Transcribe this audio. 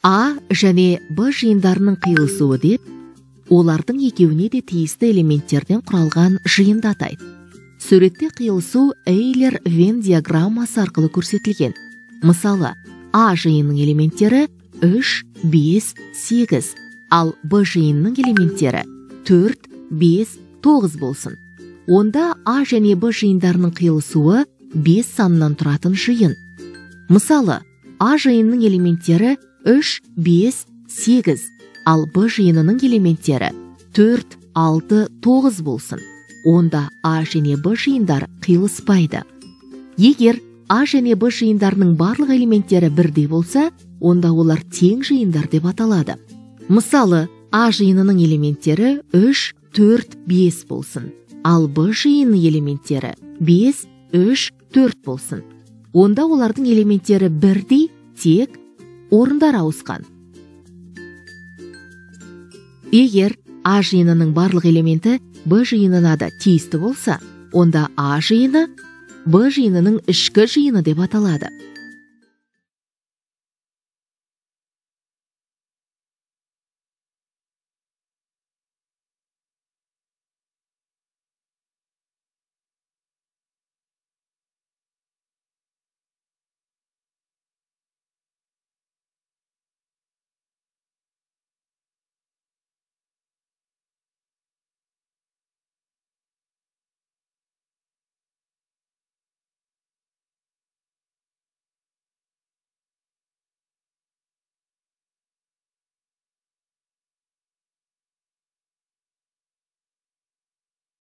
А және Б жиындарының қиылысуы деп, олардың екеуіне де тиісті элементтерден құралған жиынды атайды. Суретте қиылысу Эйлер-Вен диаграммасы арқылы көрсетілген. Мысалы, А жиынының элементтері 3, 5, 8, ал Б жиынының элементтері 4, 5, 9 болсын. Онда А және Б жиындарының қиылысуы 5 санынан тұратын жиын. Мысалы, А жиынының элементтері 3, 5, 8, ал Б жиынының элементтері 4, 6, 9 болсын. Онда А және Б жиындар қиылыспайды. Егер А және Б жиындарының барлық элементтері бірдей болса, онда олар тең жиындар деп аталады. Мысалы, А жиынының элементтері 3, 4, 5 болсын, ал Б жиынының элементтері 5, 3, 4 болсын. Онда олардың элементтері бірдей, тек орындар ауысқан. Егер А жиынының барлық элементі Б жиынына да тиісті болса, онда А жиыны Б жиынының ішкі жиыны деп аталады.